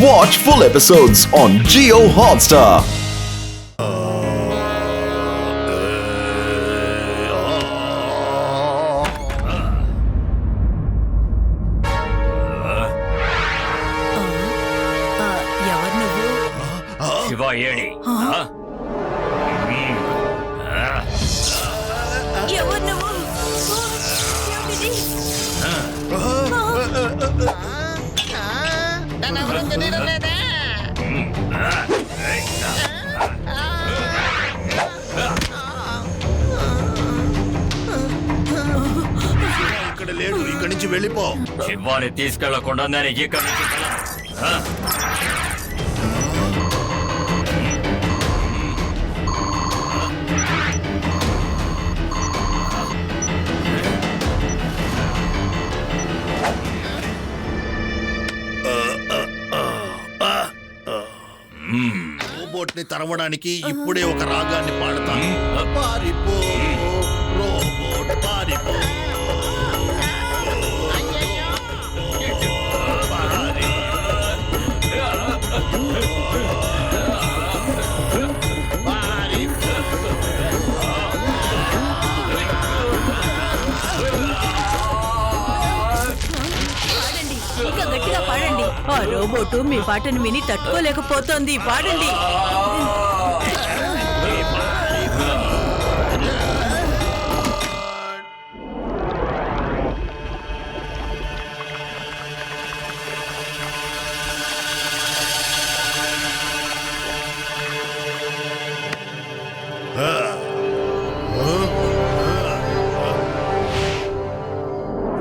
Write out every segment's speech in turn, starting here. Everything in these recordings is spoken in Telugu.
Watch full episodes on Jio Hotstar. ఎవరు నువ్వు? శివ ఏడి ఎవరు నువ్వు? ఏమిటిది? ఇక్కడ లేడు, ఇక్కడి నుంచి వెళ్ళిపో. శివాని తీసుకెళ్లకుండా నేను ఇక్కడ నుంచి రోబోట్ ని తరవడానికి ఇప్పుడే ఒక రాగాన్ని పాడతాను. పారిపో రోబోట్ పారిపో. పాడండి, ఇంకా గట్టిగా పాడండి. ఆ రోబోటు మీ పాటను విని తట్టుకోలేకపోతోంది. పాడండి.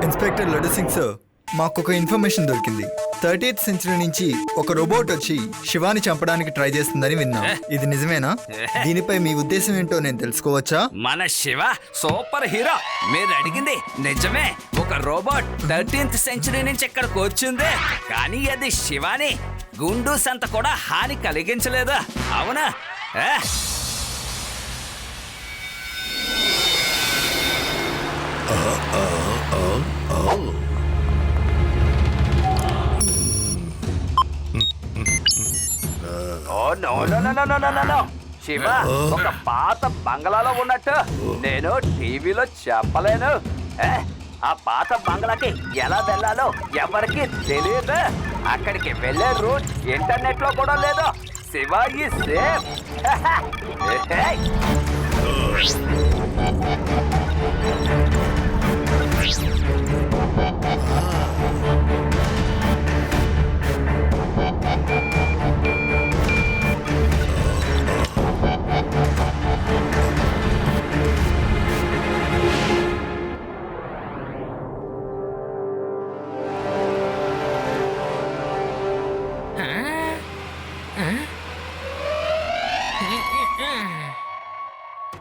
ఇన్స్పెక్టర్ లడ్డు సింగ్ సార్, మాకు ఒక ఇన్ఫర్మేషన్ దొరికింది. 30th సెంచరీ నుంచి ఒక రోబోట్ వచ్చి శివాని చంపడానికి ట్రై చేస్తుందని విన్నా. ఇది నిజమేనా? దీనిపై మీ ఉద్దేశం ఏంటో నేను తెలుసుకోవచ్చా? మన శివ సూపర్ హీరో. మీరు అడిగింది నిజమే. ఒక రోబోట్ 13th సెంచరీ నుంచి ఇక్కడికి వచ్చింది, కానీ అది శివాని గుండు సంత కూడా హాని కలిగించలేదు. అవునా? శివ ఒక పాత బంగ్లాలో ఉన్నట్టు నేను టీవీలో చెప్పలేను. ఆ పాత బంగ్లాకి ఎలా వెళ్ళాలో ఎవరికి తెలియదు. అక్కడికి వెళ్ళే రూట్ ఇంటర్నెట్ లో కూడా లేదు. శివ ఈ సేఫ్.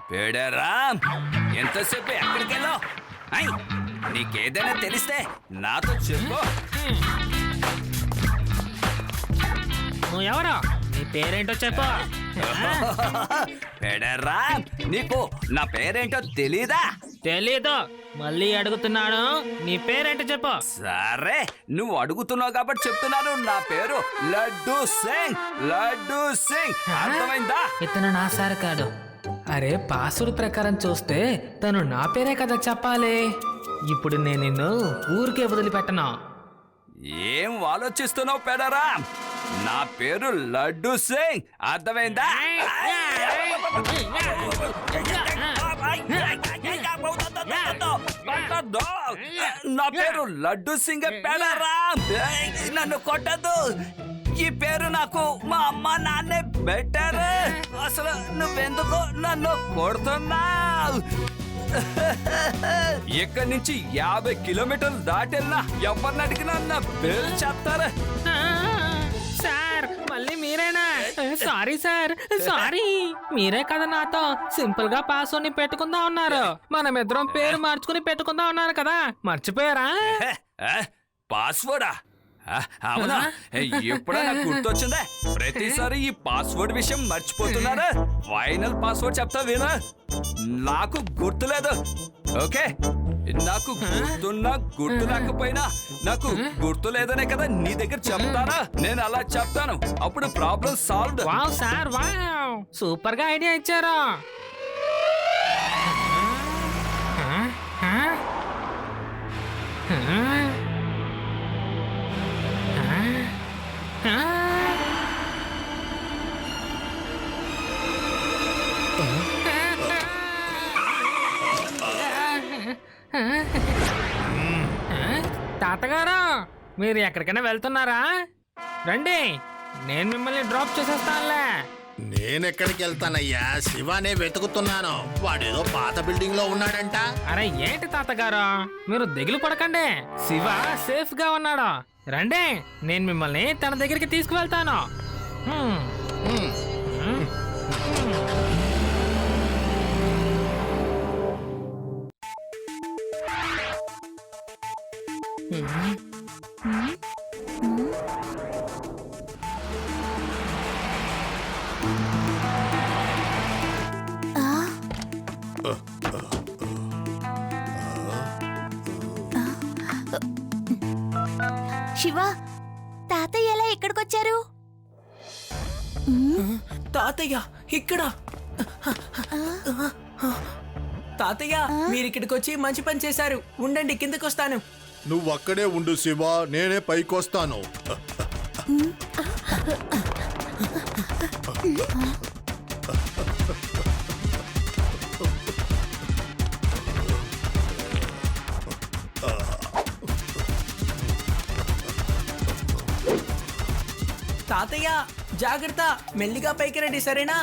పేడరామ్, ఎంతసేపు ఎక్కడికి వెళ్ళావు? నీకేదైనా తెలిస్తే నాతో చెప్పు. నువ్వు ఎవరో? నీ పేరేంటో చెప్పు. పేడరామ్, నీకు నా పేరేంటో తెలీదా? తెలీదు. మళ్ళీ అడుగుతున్నాను, నీ పేరేంటో చెప్పు. సరే, నువ్వు అడుగుతున్నావు కాబట్టి చెప్తున్నాను. నా పేరు లడ్డు సింగ్. లడ్డు సింగ్, అర్థమైందా? ఇతను నా సార్ కాదు. అరే, పాస్వర్డ్ ప్రకారం చూస్తే తను నా పేరే కదా చెప్పాలి. ఇప్పుడు నేను నిన్ను ఊరికే వదిలిపెట్టను. ఏం ఆలోచిస్తున్నావు పేడరామ్? నా పేరు లడ్డు సింగ్, అర్థమైందా? నా పేరు లడ్డు సింగ్ పేడరామ్. నన్ను కొట్టదు. ఈ పేరు నాకు మా అమ్మ నాన్నే బెటర్. అసలు నువ్వెందుకు నన్ను కొడుతున్నావు? ఇక్కడి నుంచి 50 కిలోమీటర్లు దాటెళ్ళినా ఎవరిని అడిగినా నా పేరు చెప్తారు. సార్, మళ్ళీ మీరేనా? Sorry sir, sorry. మీరే కదా నాతో సింపుల్ గా పాస్వర్డ్ ని పెట్టుకుందా ఉన్నారు. మనమిద్దరం పేరు మార్చుకుని పెట్టుకుందా ఉన్నారు కదా, మర్చిపోయారా? పాస్వర్డా? అవునా? ఎప్పుడైనా గుర్తొచ్చిందే? ప్రతిసారి ఈ పాస్వర్డ్ విషయం నాకు గుర్తున్నా గుర్తు లేకపోయినా నాకు గుర్తు లేదనే కదా నీ దగ్గర చెప్తానా? నేను అలా చెప్తాను, అప్పుడు problem solve. Wow sir wow, super గా ఐడియా ఇచ్చారు. తాతగారు, మీరు ఎక్కడికైనా వెళ్తున్నారా? రండి, నేను మిమ్మల్ని డ్రాప్ చేసేస్తానులే. నేనెక్కడికి వెళ్తానయ్యా, శివానే వెతుకుతున్నాను. వాడేదో పాత బిల్డింగ్ లో ఉన్నాడంట. అరే ఏంటి తాతగారు, మీరు దిగులు పడకండి, శివ సేఫ్ గా ఉన్నాడు. రండి, నేను మిమ్మల్ని తన దగ్గరికి తీసుకువెళ్తాను. శివ, తాతయ్య ఎలా ఇక్కడికొచ్చారు? తాతయ్య ఇక్కడ. తాతయ్య మీరు ఇక్కడికి వచ్చి మంచి పని చేశారు. ఉండండి, కిందకొస్తాను. నువ్వు అక్కడే ఉండు శివ, నేనే పైకొస్తాను. తాతయ్య జాగ్రత్త, మెల్లిగా పైకి రండి, సరేనా?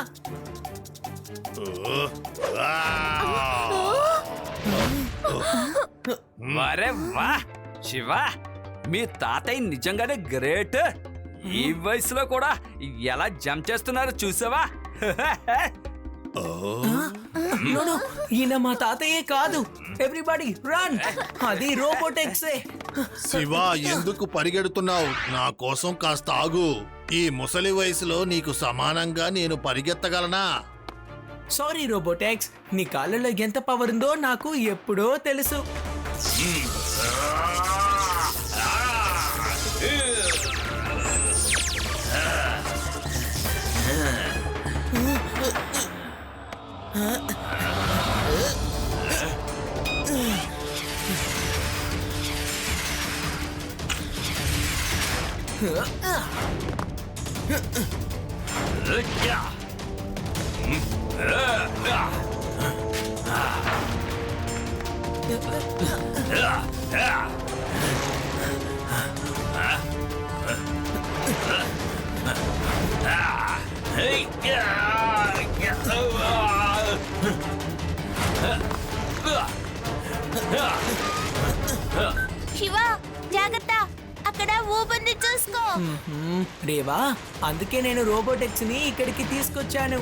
వరే వా శివ, మీ తాతయ్య నిజంగానే గ్రేట్. ఈ వయసులో కూడా ఎలా జంప్ చేస్తున్నారో చూసావా? నో, నో, ఈయన మా తాతయ్యే కాదు. ఎవ్రీబడి రన్, అది రోబోటెక్సే. శివ, ఎందుకు పరిగెడుతున్నావు? నా కోసం కాస్త ఆగు. ఈ ముసలి వయసులో నీకు సమానంగా నేను పరిగెత్తగలనా? సారీ రోబోటెక్స్, నీ కాళ్ళలో ఎంత పవర్ ఉందో నాకు ఎప్పుడో తెలుసు. శివ జాగ్రత్త, అక్కడ ఊపిరిని చూసుకో. దేవా, అందుకే నేను రోబోటెక్స్ ని ఇక్కడికి తీసుకొచ్చాను.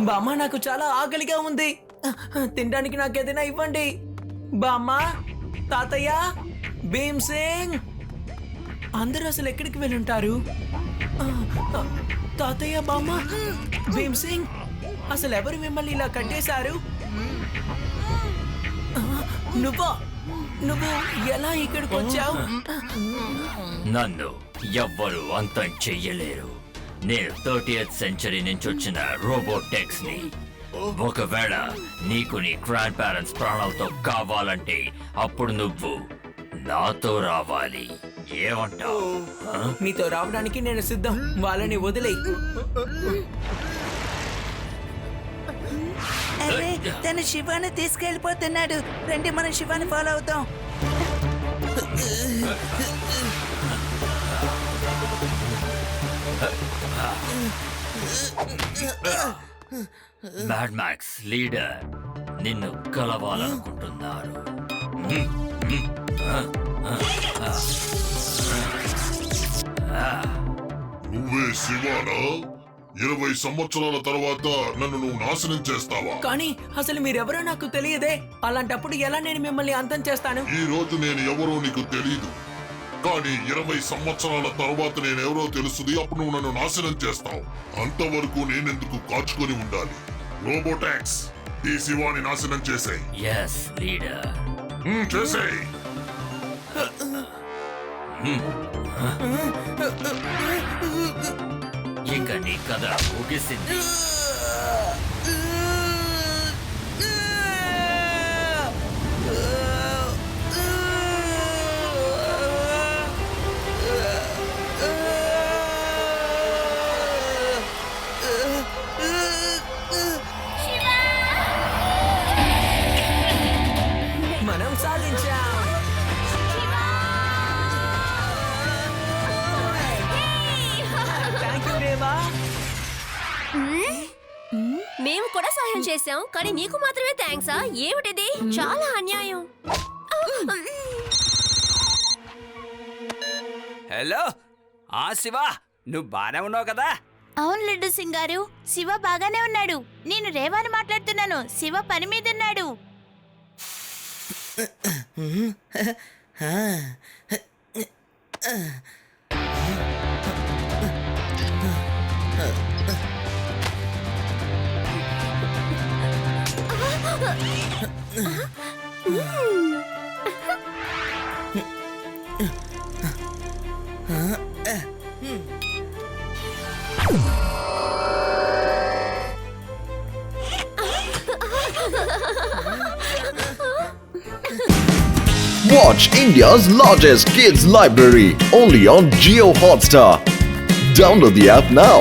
బామ్మ, నాకు చాలా ఆకలిగా ఉంది. తినడానికి నాకేదైనా ఇవ్వండి. బామ్మ, తాతయ్య, భీమ్ సింగ్, అందరూ అసలు ఎక్కడికి వెళ్ళుంటారు? తాతయ్య, బామ్మ, భీమ్ సింగ్, అసలు ఎవరు మిమ్మల్ని ఇలా కట్టేశారు? నువ్వు ఎలా ఇక్కడికి వచ్చావు? నన్ను ఎవ్వరు అంతం చెయ్యలేరు. నేను 30th సెంచరీ నుంచి వచ్చిన రోబోటెక్స్ ని. ఒకవేళ నీకు నీ గ్రాండ్ పేరెంట్స్ ప్రాణాలతో కావాలంటే అప్పుడు నువ్వు నాతో రావాలి. ఏమంటావు? నీతో రావడానికి నేను సిద్ధం. వాళ్ళని వదిలేయ్. అరే తను శివాని తీసుకెళ్ళిపోతున్నాడు. రండి మనం శివాని ఫాలో అవుతాం. మ్యాడ్ మ్యాక్స్ లీడర్ నిన్ను కలవాలనుకుంటున్నారు. నువ్వే శివానా? 20 సంవత్సరాల తర్వాత నన్ను నువ్వు నాశనం చేస్తావా? కానీ అసలు మీరెవరో నాకు తెలియదే. అలాంటప్పుడు ఎలా నేను మిమ్మల్ని అంతం చేస్తాను? ఈ రోజు నేను ఎవరో నీకు తెలీదు, కానీ 20 సంవత్సరాల తర్వాత నేనెవరో తెలుస్తుంది. అప్పుడు నువ్వు నన్ను నాశనం చేస్తావు. అంతవరకు నేనెందుకు కాచుకొని ఉండాలి? రోబోటాక్స్, ఈ శివాని నాశనం చేసేయ్. Yes leader. చేసేయ్. ఇక నీ కథ ముగిసింది. మనం సాధించాం. థ్యాంక్ యూ దేవా. మేము కూడా సహాయం చేశాం, కానీ నీకు మాత్రమే థ్యాంక్సా? ఏమిటిది? చాలా అన్యాయం. హలో శివ, నువ్వు బానే ఉన్నావు కదా? అవును లడ్డు సింగ్ గారు, శివ బాగానే ఉన్నాడు. నేను రేవాని మాట్లాడుతున్నాను. శివ పని మీద ఉన్నాడు. Watch India's largest kids library only on Jio Hotstar. Download the app now.